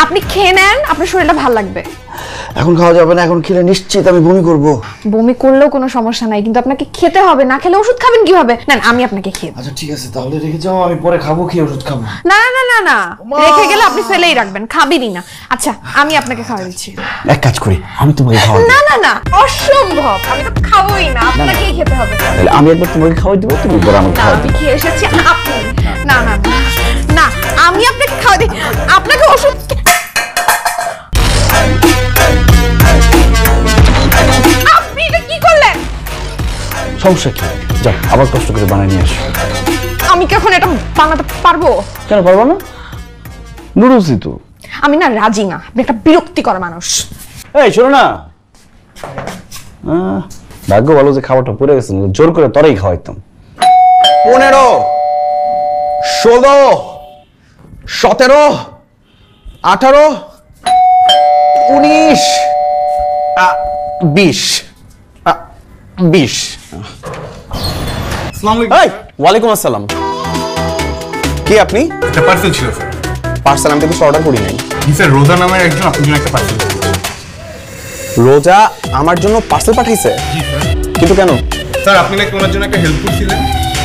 আপনি খেয়ে নেন, আপনার শরীরটা ভালো লাগবে। এখন খাওয়া যাবে না, এখন খেলে নিশ্চিত আমি বমি করব। বমি করলেও কোনো সমস্যা নাই, কিন্তু আপনাকে খেতে হবে, না খেলে ওষুধ খাবেন কিভাবে? না আমি আপনাকে খেয়ে আচ্ছা ঠিক আছে, তাহলে রেখে যাও, আমি পরে খাবো, কি ওষুধ খাবো। না না না না, রেখে গেলে আপনি ফেলেই রাখবেন, খাবেনই না। আচ্ছা আমি আপনাকে খাওয়া দিচ্ছি। এক কাজ করি, আমি তোমাকে খাওয়া না না না, অসম্ভব, আমি তো খাবোই না, আপনাকেই খেতে হবে। তাহলে আমি একবার তোমাকে খাওয়াই দেবো, তুমি পরে আমাকে খাওয়া আমি দিবে। খেয়ে এসেছি, আপনি না না না, আমি আপনাকে খাওয়া দিই, আপনাকে ওষুধ। আপনি এটা কি করলেন? সমস্যা কি? যাও আবার কষ্ট করে বানিয়ে নিয়ে আসো। আমি কি এখন এটা বানাতে পারবো? কেন পারবো না? নুডলসই তো। আমি না রাজি না, আপনি একটা বিরক্তিকর মানুষ। এই শোনো না, ভাগ্য ভালো যে খাবারটা পড়ে গেছে, জোর করে তরেই খাওয়াইতাম। 15, 16, 17, 18, 19, 20, 20। এই, ওয়ালাইকুম আসসালাম। কে আপনি? একটা পার্সেল ছিল স্যার। পার্সেল আমি তো কিছু অর্ডার করি নাই। জি স্যার, রোজা নামের একজন আপনার জন্য একটা পার্সেল। রোজা আমার জন্য পার্সেল পাঠাইছে? জি স্যার। কিন্তু কেন? স্যার আপনি নাকি ওনার জন্য একটা হেল্প করছিলেন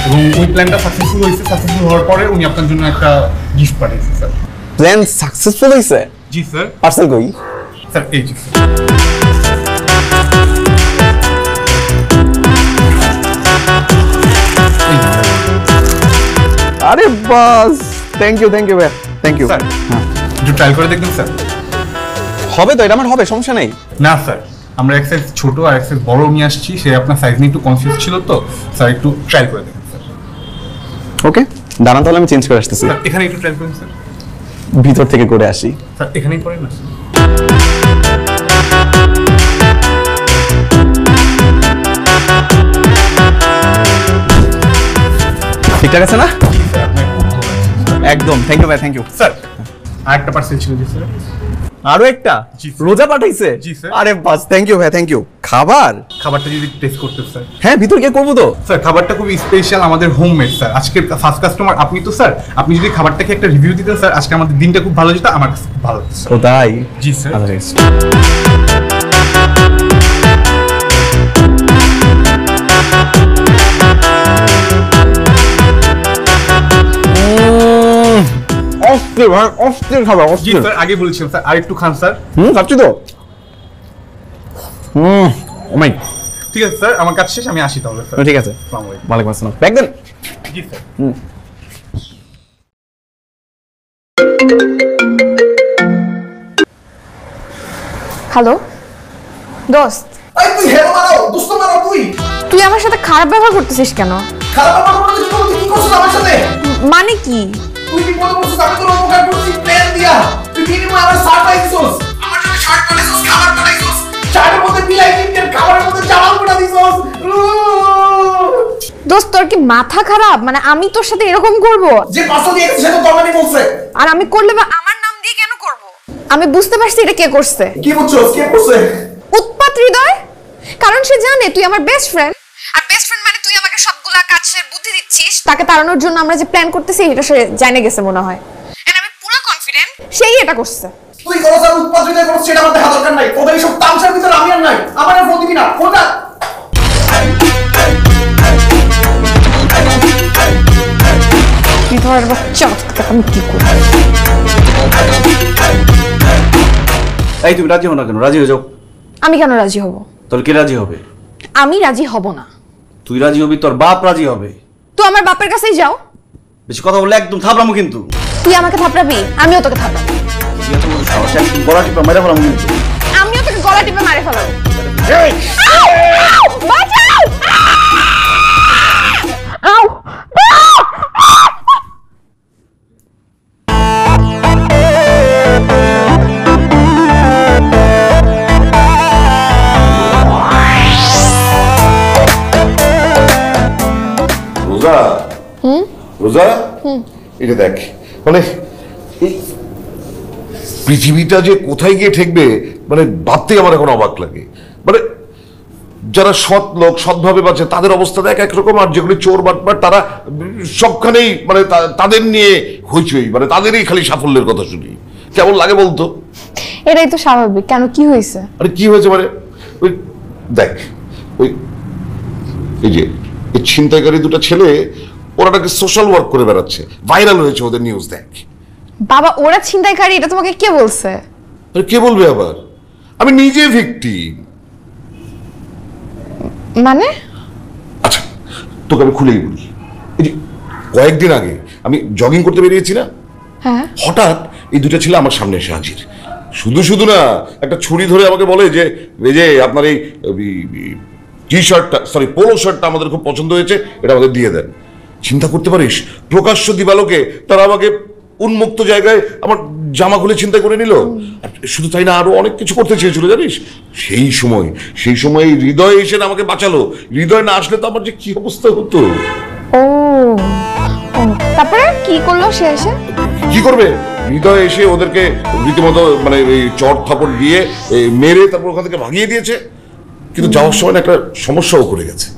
এবং ওই প্ল্যানটা সাকসেসফুল হয়েছে। সাকসেসফুল হওয়ার পরে উনি আপনার জন্য একটা গিফট পাঠিয়েছে স্যার। প্ল্যান সাকসেসফুল হয়েছে? জি স্যার। পার্সেল কই? স্যার এই জি স্যার। আরে বাস, থ্যাংক ইউ ভাই, থ্যাংক ইউ। স্যার একটু ট্রাই করে দেখবেন স্যার। হবে তো, এটা আমার হবে, সমস্যা নেই। না স্যার, আমরা এক সাইজ ছোট আর এক সাইজ বড় নিয়ে আসছি, সে আপনার সাইজ নিয়ে একটু কনফিউজ ছিল তো স্যার, একটু ট্রাই করে দেখেন স্যার। ওকে দাঁড়ান, তাহলে আমি চেঞ্জ করে আসতেছি। স্যার এখানে একটু ট্রাই করুন স্যার। ভিতর থেকে করে আসি। স্যার এখানেই করেন না। ঠিকঠাক আছে না? একদম, থ্যাংক ইউ ভাই, থ্যাংক ইউ। স্যার আরেকটা পার্সেল ছিল জি স্যার। আরো একটা? জি, স্যার। রোজা পাঠাইছে? জি, স্যার। আরে বাস, থ্যাংক ইউ ভাই, থ্যাংক ইউ। খাবার? খাবারটা যদি টেস্ট করতে স্যার। হ্যাঁ, ভিতর গিয়ে করবো তো। স্যার খাবারটা খুব স্পেশাল, আমাদের হোমমেড স্যার। আজকের ফার্স্ট কাস্টমার আপনি তো স্যার, আপনি যদি খাবারটাকে একটা রিভিউ দিতেন স্যার, আজকে আমাদের দিনটা খুব ভালো যেত, আমার কাছে খুব ভালো হতো স্যার। ও তাই? জি স্যার। অস্থির ভাই, অস্থির খাবার, জি অস্থির। স্যার, আগে বলেছিলাম স্যার, আরেকটু খান স্যার। খাচ্ছি তো। ও মাই, ঠিক আছে স্যার, আমার কাজ শেষ, আমি আসি তাহলে স্যার। ঠিক আছে, আসসালামু আলাইকুম। ওয়ালাইকুম আসসালাম। ব্যাগ দেন। জি স্যার। হ্যালো দোস্ত, এই তুই হেলো মারো, দোস্ত মারো তুই। তুই আমার সাথে খারাপ ব্যবহার করতেছিস কেন? খারাপ ব্যাপার করতে কি করছিস? কি করছিস আমার সাথে? মানে কি? তুই কি বলে বলছিস আমি তোর উপকার করছি প্ল্যান দিয়া? তুই বিনিময়ে আমার সারপ্রাইজ দিছস। আমার জন্য শার্ট পাঠাইছস, খাবার পাঠাইছস। শার্টের মধ্যে বিলাই কিনতেন, খাবারের মধ্যে চালান পাঠা দিছস। দোস্ত তোর কি মাথা খারাপ? মানে আমি তোর সাথে এরকম করব? যে পাঁচটা দিয়ে গেছে সে তো দরকারি বলছে। আর আমি করলে বা আমার নাম দিয়ে কেন করব? আমি বুঝতে পারছি এটা কে করছে। কি বুঝছস? কে করছে? উৎপাত হৃদয়, কারণ সে জানে তুই আমার বেস্ট ফ্রেন্ড, আর বেস্ট ফ্রেন্ড মানে তুই আমাকে সবগুলা কাজের বুদ্ধি দিচ্ছিস। তাকে তাড়ানোর জন্য আমরা যে প্ল্যান করতেছি এটা সে জেনে গেছে মনে হয়, এন্ড আমি পুরো কনফিডেন্ট সেই এটা করছে। তুই করছ আর উৎপাত হৃদয় করছ, সেটা আমার দেখা দরকার নাই। তোদের সব তামসার ভিতরে আমি আর নাই। আমার আর ফোন দিবি না, ফোনটা। হৃদয়ের বাচ্চা, আমি কি করব? এই তুমি রাজি হও না কেন? রাজি হয়ে যাও। আমি কেন রাজি হব? তোর কে রাজি হবে? আমি রাজি হব না। তুই রাজি হবি, তোর বাপ রাজি হবে। তুই আমার বাপের কাছেই যাও। বেশি কথা বললে একদম থাপড়ামো কিন্তু। তুই আমাকে থাপড়াবি, আমিও তোকে থাপড়াবো। তুই এত বড় সাহস, একদম গলা টিপা মেরে ফেলাম কিন্তু। আমিও তোকে গলা টিপে মারে ফেলাবো। রোজা, রোজা, এটা দেখ, মানে এই পৃথিবীটা যে কোথায় গিয়ে ঠেকবে মানে ভাবতেই আমার এখন অবাক লাগে। মানে যারা সৎ লোক, সৎভাবে বাঁচে, তাদের অবস্থা দেখ একরকম, আর যেগুলি চোর বাটপার তারা সবখানেই মানে তাদের নিয়ে হইচই, মানে তাদেরই খালি সাফল্যের কথা শুনি। কেমন লাগে বলতো? এটাই তো স্বাভাবিক। কেন, কি হয়েছে? আরে কি হয়েছে মানে, ওই দেখ, ওই এই যে এই ছিনতাইকারী দুটো ছেলে ওরা নাকি সোশ্যাল ওয়ার্ক করে বেড়াচ্ছে, ভাইরাল হয়েছে ওদের নিউজ। দেখ বাবা, ওরা ছিনতাইকারী এটা তোমাকে কে বলছে? আরে কে বলবে আবার, আমি নিজে ভিকটিম। মানে? আচ্ছা তোকে আমি খুলেই বলি, এই যে কয়েকদিন আগে আমি জগিং করতে বেরিয়েছি না, হ্যাঁ, হঠাৎ এই দুটো ছেলে আমার সামনে এসে হাজির। শুধু শুধু না, একটা ছুরি ধরে আমাকে বলে যে এই যে আপনার এই টি শার্টটা, সরি পোলো শার্টটা আমাদের খুব পছন্দ হয়েছে, এটা আমাদের দিয়ে দেন। চিন্তা করতে পারিস, প্রকাশ্য দিবালোকে তারা আমাকে উন্মুক্ত জায়গায় আমার জামা খুলে ছিনতাই করে নিল। শুধু তাই না, আরো অনেক কিছু করতে চেয়েছিল জানিস। সেই সময় হৃদয় এসে আমাকে বাঁচালো। হৃদয় না আসলে তো আমার যে কি অবস্থা হতো। ও তারপরে কি করলো সে এসে? কি করবে, হৃদয় এসে ওদেরকে রীতিমতো মানে এই চট থাপড় দিয়ে মেরে তারপর ওখান থেকে ভাগিয়ে দিয়েছে। কিন্তু যাওয়ার সময় একটা সমস্যাও করে গেছে,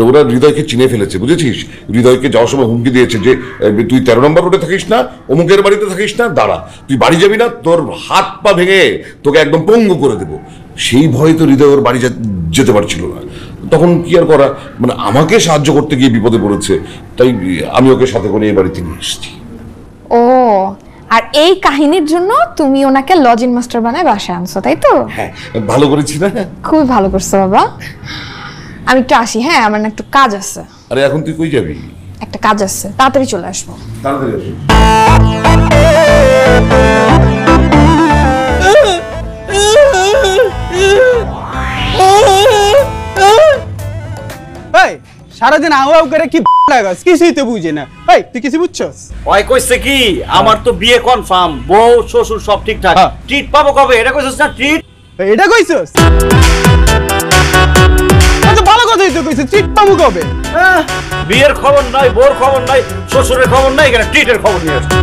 ওরা হৃদয়কে চিনে ফেলেছে, বুঝেছিস? হৃদয়কে যাওয়ার সময় হুমকি দিয়েছে যে তুই 13 নম্বর রোডে থাকিস না, অমুকের বাড়িতে থাকিস না, দাঁড়া, তুই বাড়ি যাবি না, তোর হাত পা ভেঙে তোকে একদম পঙ্গু করে দেবো। সেই ভয়ে তো হৃদয় ওর বাড়ি যেতে পারছিল না। তখন কি আর করা, মানে আমাকে সাহায্য করতে গিয়ে বিপদে পড়েছে, তাই আমি ওকে সাথে করে এই বাড়িতে নিয়ে এসেছি। ও, আর এই কাহিনীর জন্য তুমি ওনাকে লজিং মাস্টার বানায় বাসায় আনছো, তাই তো? হ্যাঁ, ভালো করেছি না? খুবই ভালো করছো বাবা। আমি একটু আসি, হ্যাঁ, আমার না একটু কাজ আছে। আরে এখন তুই কই যাবি? একটা কাজ আছে, তাড়াতাড়ি চলে আসবো। তাড়াতাড়ি আসবি। এই সারাদিন আউ করে কি লাগাস, কিছুই তো বুঝে না। এই তুই কিছু বুঝছস? ওই কইছে কি, আমার তো বিয়ে কনফার্ম, বউ শ্বশুর সব ঠিকঠাক, ট্রিট পাবো কবে? এটা কইছস না ট্রিট? এটা কইছস? আচ্ছা ভালো কথাই তো কইছিস, চিট পাবো কবে? বিয়ের খবর নাই, বউর খবর নাই, শ্বশুরের খবর নাই, এখানে ট্রিটের খবর নিয়ে আসছে।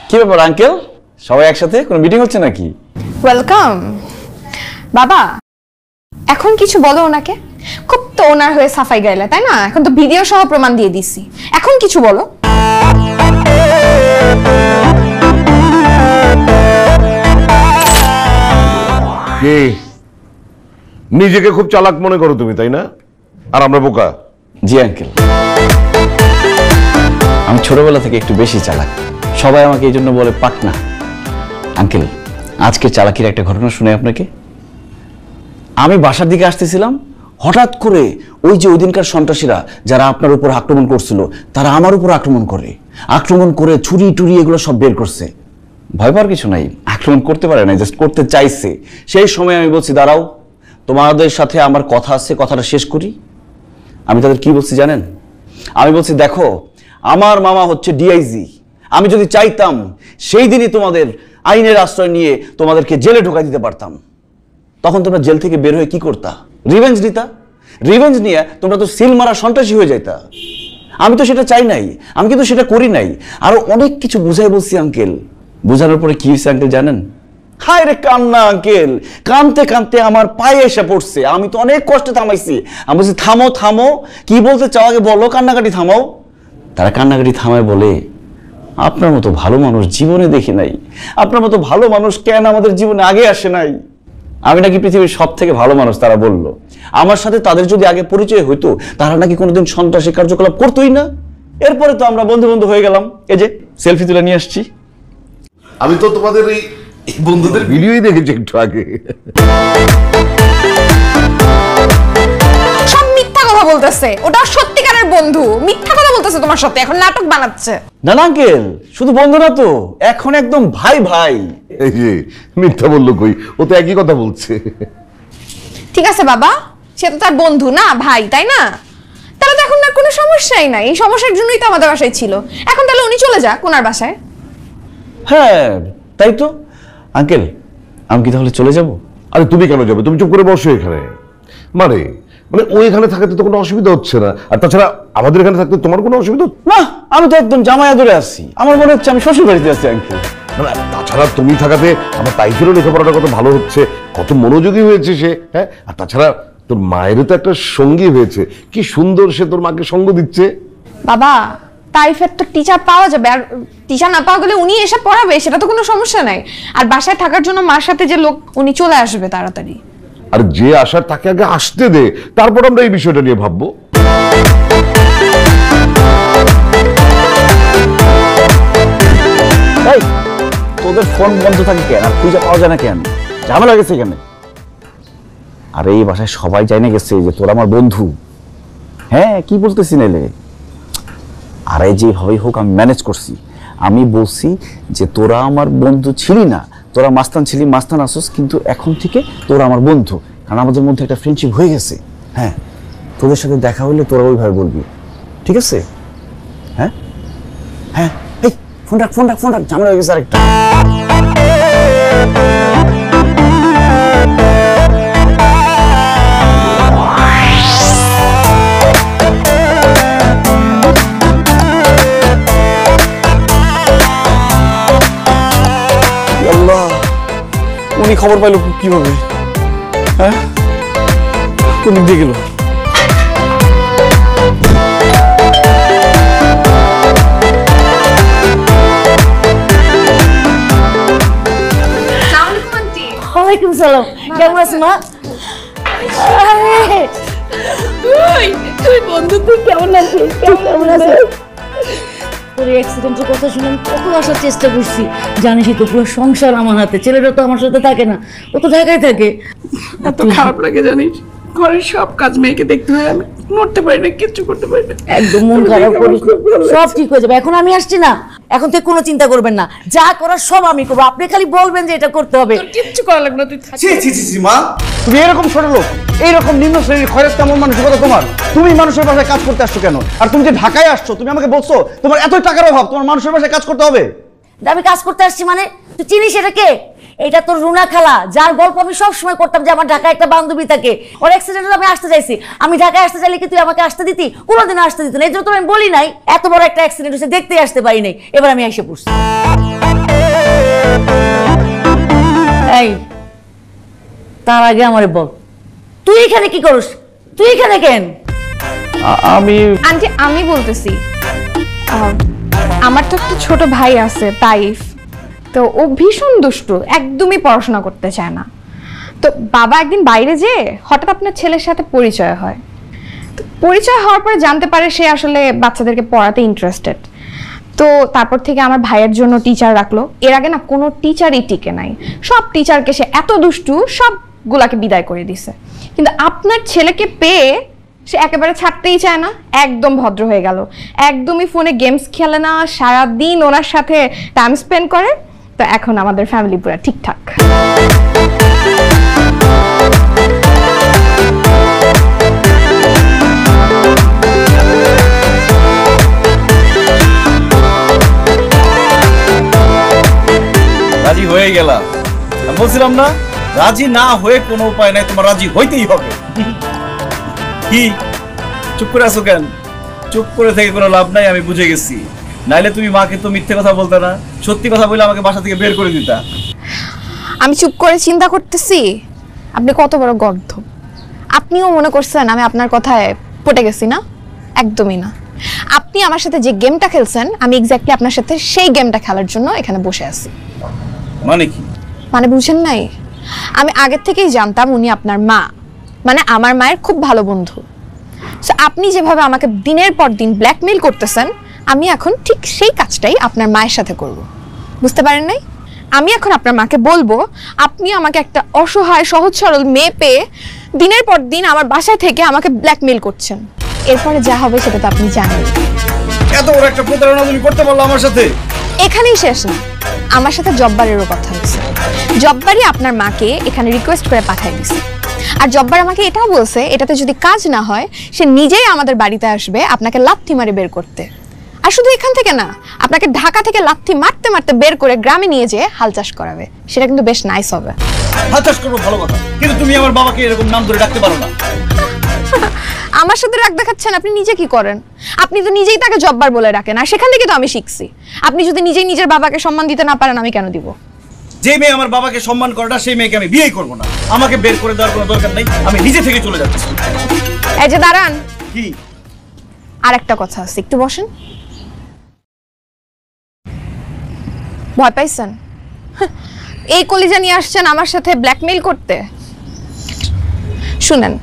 কি ব্যাপার আঙ্কেল, সবাই একসাথে কোনো মিটিং হচ্ছে নাকি? ওয়েলকাম বাবা। এখন কিছু বলো ওনাকে, খুব তো ওনার হয়ে সাফাই গাইলে, তাই না? এখন তো ভিডিও সহ প্রমাণ দিয়ে দিছি, এখন কিছু বলো। কে নিজেকে খুব চালাক মনে করো তুমি, তাই না? আর আমরা বোকা। জি আঙ্কেল, আমি ছোটবেলা থেকে একটু বেশি চালাক, সবাই আমাকে এই জন্য বলে পাটনা। আঙ্কেল, আজকে চালাকির একটা ঘটনা শুনে আপনাকে। আমি বাসার দিকে আসতেছিলাম, হঠাৎ করে ওই যে ওইদিনকার সন্ত্রাসীরা যারা আপনার উপর আক্রমণ করছিল, তারা আমার উপর আক্রমণ করে ছুরি টুরি এগুলো সব বের করছে। ভয় পাওয়ার কিছু নাই, আক্রমণ করতে পারে না, জাস্ট করতে চাইছে। সেই সময় আমি বলছি দাঁড়াও, তোমাদের সাথে আমার কথা আছে, কথাটা শেষ করি। আমি তাদের কি বলছি জানেন? আমি বলছি দেখো, আমার মামা হচ্ছে ডিআইজি, আমি যদি চাইতাম সেই দিনই তোমাদের আইনের আশ্রয় নিয়ে তোমাদেরকে জেলে ঢোকাই দিতে পারতাম। তখন তোমরা জেল থেকে বের হয়ে কি করতা? রিভেঞ্জ নিতা। রিভেঞ্জ নিয়ে তোমরা তো সিল মারা সন্ত্রাসী হয়ে যাইতা। আমি তো সেটা চাই নাই, আমি কিন্তু সেটা করি নাই। আরো অনেক কিছু বুঝাই বলছি আঙ্কেল। বুঝানোর পরে কি হয়েছে আঙ্কেল জানেন? হায় রে কান্না আঙ্কেল, কানতে কানতে আমার পায়ে এসে পড়ছে। আমি তো অনেক কষ্টে থামাইছি। আমি বলছি থামো থামো, কি বলতে চাও আগে বলো, কান্নাকাটি থামাও। তারা কান্নাকাটি থামায় বলে, আপনার মতো ভালো মানুষ জীবনে দেখি নাই, আপনার মতো ভালো মানুষ কেন আমাদের জীবনে আগে আসে নাই। আমি নাকি পৃথিবীর সব থেকে ভালো মানুষ তারা বলল। আমার সাথে তাদের যদি আগে পরিচয় হইতো, তারা নাকি কোনোদিন সন্ত্রাসী কার্যকলাপ করতোই না। এরপরে তো আমরা বন্ধু বন্ধু হয়ে গেলাম। এই যে সেলফি তুলে নিয়ে আসছি। আমি তো তোমাদের এই বন্ধুদের ভিডিওই দেখেছি একটু আগে। সব মিথ্যা কথা বলতেছে, ওটা সত্যিকারের বন্ধু মিথ্যা কথা বলতেছে তোমার সাথে, এখন নাটক বানাচ্ছে। না না আঙ্কেল, শুধু বন্ধু না তো, এখন একদম ভাই ভাই। এই যে মিথ্যা বললো কই, ও তো একই কথা বলছে। ঠিক আছে বাবা, সে তো তার বন্ধু না ভাই, তাই না? তাহলে তো এখন আর কোনো সমস্যাই নাই, এই সমস্যার জন্যই তো আমাদের বাসায় ছিল। এখন তাহলে উনি চলে যাক ওনার বাসায়। হ্যাঁ তাই তো। আঙ্কেল, আমি কি তাহলে চলে যাব? আরে তুমি কেন যাবে? তুমি চুপ করে বসো এখানে। মানে মানে ও এখানে থাকাতে তো কোনো অসুবিধা হচ্ছে না, আর তাছাড়া আমাদের এখানে থাকতে তোমার কোনো অসুবিধা না, আমি তো একদম জামাই আদরে আছি, আমার মনে হচ্ছে আমি শ্বশুর বাড়িতে আছি আঙ্কেল। না, তাছাড়া তুমি থাকাতে আমার তাইফেরও লেখাপড়াটা কত ভালো হচ্ছে, কত মনোযোগী হয়েছে সে। হ্যাঁ, আর তাছাড়া তোর মায়েরও তো একটা সঙ্গী হয়েছে, কি সুন্দর সে তোর মাকে সঙ্গ দিচ্ছে। বাবা তাইফের তো টিচার পাওয়া যাবে, আর টিচার না পাওয়া গেলে উনি এসে পড়াবে, সেটা তো কোনো সমস্যা নাই। আর বাসায় থাকার জন্য মার সাথে যে লোক, উনি চলে আসবে তাড়াতাড়ি। আর যে আসার তাকে আগে আসতে দে, তারপর আমরা এই বিষয়টা নিয়ে ভাববো। এই তোদের ফোন বন্ধ থাকে কেন, আর খুঁজে পাওয়া যায় না কেন? ঝামেলা গেছে কেন? আর এই বাসায় সবাই জানে গেছে যে তোরা আমার বন্ধু। হ্যাঁ, কি বলতেছি নাইলে? আরে যেভাবেই হোক আমি ম্যানেজ করছি। আমি বলছি যে তোরা আমার বন্ধু ছিলি না, তোরা মাস্তান ছিলি, মাস্তান আসোস, কিন্তু এখন থেকে তোরা আমার বন্ধু, কারণ আমাদের মধ্যে একটা ফ্রেন্ডশিপ হয়ে গেছে। হ্যাঁ, তোদের সাথে দেখা হলে তোরা ওইভাবে বলবি, ঠিক আছে? হ্যাঁ হ্যাঁ, এই ফোন রাখ, ফোন রাখ, ফোন রাখ, ঝামেলা হয়ে গেছে আরেকটা। উনি খবর পাইল কিভাবে? হ্যাঁ, কোন দিক দিয়ে গেল? ওয়ালাইকুম সালাম, কেমন আছো মা? তুই বন্ধু, তুই কেমন আছিস? কেমন আছিস? তোর অ্যাক্সিডেন্টের কথা শুনে আমি কত আসার চেষ্টা করছি, জানিসই তো পুরো সংসার আমার হাতে, ছেলেটা তো আমার সাথে থাকে না, ও তো ঢাকায় থাকে। এত খারাপ লাগে জানিস, ঘরের সব কাজ মেয়েকে দেখতে হয়, আমি নড়তে পারি না, কিচ্ছু করতে পারি না। একদম মন খারাপ করিস, সব ঠিক হয়ে যাবে। এখন আমি আসছি না, এখন থেকে কোনো চিন্তা করবেন না, যা করার সব আমি করবো, আপনি খালি বলবেন যে এটা করতে হবে। কিচ্ছু করা লাগবে না, তুই থাক। মা, তুমি এরকম ছোট লোক, এইরকম নিম্ন শ্রেণীর খয়রাত কেমন মানসিকতা তোমার? তুমি মানুষের বাসায় কাজ করতে আসছো কেন? আর তুমি যে ঢাকায় আসছো, তুমি আমাকে বলছো তোমার এত টাকার অভাব, তোমার মানুষের বাসায় কাজ করতে হবে? আমি কাজ করতে আসছি মানে? তুই চিনিস এটা কে? এটা তোর রুনা খালা, যার গল্প আমি সবসময় করতাম, যে আমার ঢাকায় একটা বান্ধবী থাকে, ওর অ্যাক্সিডেন্টে আমি আসতে চাইছি। আমি ঢাকায় আসতে চাইলে কি তুই আমাকে আসতে দিতি? কোনোদিনও আসতে দিত না, এই জন্য তো আমি বলি নাই। এত বড় একটা অ্যাক্সিডেন্ট হয়েছে, দেখতেই আসতে পারি নাই, এবার আমি এসে পড়ছি। এই তার আগে আমারে বল, তুই এখানে কি করিস? তুই এখানে কেন? আমি আন্টি, আমি বলতেছি, আমার তো একটা ছোট ভাই আছে তাইফ, তো ও ভীষণ দুষ্টু, একদমই পড়াশোনা করতে চায় না। তো বাবা একদিন বাইরে যেয়ে হঠাৎ আপনার ছেলের সাথে পরিচয় হয়। তো পরিচয় হওয়ার পরে জানতে পারে সে আসলে বাচ্চাদেরকে পড়াতে ইন্টারেস্টেড। তো তারপর থেকে আমার ভাইয়ের জন্য টিচার রাখলো। এর আগে না কোনো টিচারই টিকে নাই, সব টিচারকে সে এত দুষ্টু সবগুলাকে বিদায় করে দিছে। কিন্তু আপনার ছেলেকে পেয়ে সে একেবারে ছাড়তেই চায় না, একদম ভদ্র হয়ে গেল, একদমই ফোনে গেমস খেলে না, সারাদিন ওনার সাথে টাইম স্পেন্ড করে। তো এখন আমাদের ফ্যামিলি পুরো ঠিকঠাক। রাজি হয়ে গেলাম, আমি বলছিলাম না রাজি না হয়ে কোনো উপায় নাই, তোমার রাজি হইতেই হবে। কি চুপ করে আছো কেন? চুপ করে থেকে কোনো লাভ নাই, আমি বুঝে গেছি। নাইলে তুমি মাকে তো মিথ্যে কথা বলতে না, সত্যি কথা বলে আমাকে বাসা থেকে বের করে দিতা। আমি চুপ করে চিন্তা করতেছি আপনি কত বড় গর্ধ। আপনিও মনে করছেন আমি আপনার কথায় পটে গেছি না? একদমই না। আপনি আমার সাথে যে গেমটা খেলছেন, আমি এক্স্যাক্টলি আপনার সাথে সেই গেমটা খেলার জন্য এখানে বসে আছি। মানে কি? মানে বুঝেন নাই? আমি আগের থেকেই জানতাম উনি আপনার মা, মানে আমার মায়ের খুব ভালো বন্ধু। সো আপনি যেভাবে আমাকে দিনের পর দিন ব্ল্যাকমেইল করতেছেন, আমি এখন ঠিক সেই কাজটাই আপনার মায়ের সাথে করব। বুঝতে পারেন নাই? আমি এখন আপনার মাকে বলবো আপনি আমাকে একটা অসহায় সহজ সরল মেয়ে পেয়ে দিনের পর দিন আমার বাসায় থেকে আমাকে ব্ল্যাকমেইল করছেন। এরপরে যা হবে সেটা তো আপনি জানেন। এত বড় একটা প্রতারণা তুমি করতে পারলো আমার সাথে? এখানেই শেষ না, আমার সাথে জব্বারেরও কথা হয়েছে। জব্বারই আপনার মাকে এখানে রিকোয়েস্ট করে পাঠিয়ে দিছে। আর জব্বার আমাকে এটাও বলছে এটাতে যদি কাজ না হয় সে নিজেই আমাদের বাড়িতে আসবে আপনাকে লাথি মারে বের করতে। আর শুধু এখান থেকে না, আপনাকে ঢাকা থেকে লাথি মারতে মারতে বের করে গ্রামে নিয়ে যেয়ে হাল চাষ করাবে। সেটা কিন্তু বেশ নাইস হবে। হাল চাষ করবো ভালো কথা, কিন্তু তুমি আমার বাবাকে এরকম নাম ধরে ডাকতে পারো না। আমার সাথে রাগ দেখাচ্ছেন, আপনি নিজে কি করেন? আপনি তো নিজেই তাকে জব্বার বলে রাখেন, আর সেখান থেকে তো আমি শিখছি। আপনি যদি নিজেই নিজের বাবাকে সম্মান দিতে না পারেন, আমি কেন দিব? যে মেয়ে আমার বাবাকে সম্মান করে না সেই মেয়েকে আমি বিয়েই করবো না। আমাকে বের করে দেওয়ার কোনো দরকার নেই, আমি নিজে থেকে চলে যাচ্ছি। এই যে দাঁড়ান, কি? আর একটা কথা আছে, একটু বসেন। ভয় পাইছেন? এই কলিজা নিয়ে আসছেন আমার সাথে ব্ল্যাকমেইল করতে? শুনেন,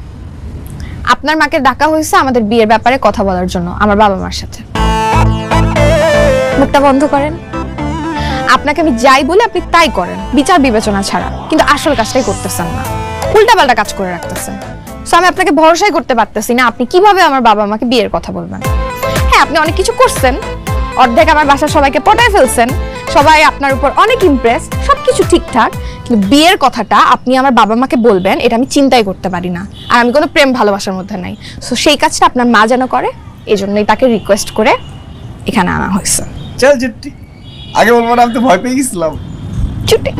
আপনার মাকে ডাকা হয়েছে আমাদের বিয়ের ব্যাপারে কথা বলার জন্য, আমার বাবা মার সাথে। মুখটা বন্ধ করেন। আপনাকে আমি যাই বলে আপনি তাই করেন, বিচার বিবেচনা ছাড়া, কিন্তু আসল কাজটাই করতেছেন না, উল্টাপাল্টা কাজ করে রাখতেছেন। সো আমি আপনাকে ভরসাই করতে পারতেছি না আপনি কিভাবে আমার বাবা মাকে বিয়ের কথা বলবেন। হ্যাঁ, আপনি অনেক কিছু করছেন, অর্ধেক আমার বাসার সবাইকে পটায় ফেলছেন, সবাই আপনার উপর অনেক ইমপ্রেস, সবকিছু ঠিকঠাক, কিন্তু বিয়ের কথাটা আপনি আমার বাবা মাকে বলবেন এটা আমি চিন্তাই করতে পারি না। আর আমি কোনো প্রেম ভালোবাসার মধ্যে নাই। সো সেই কাজটা আপনার মা যেন করে, এই জন্যই তাকে রিকোয়েস্ট করে এখানে আনা হয়েছে। চল জুটি, আগে বলবো না, আমি তো ভয় পেয়ে গেছিলাম। ছুটি।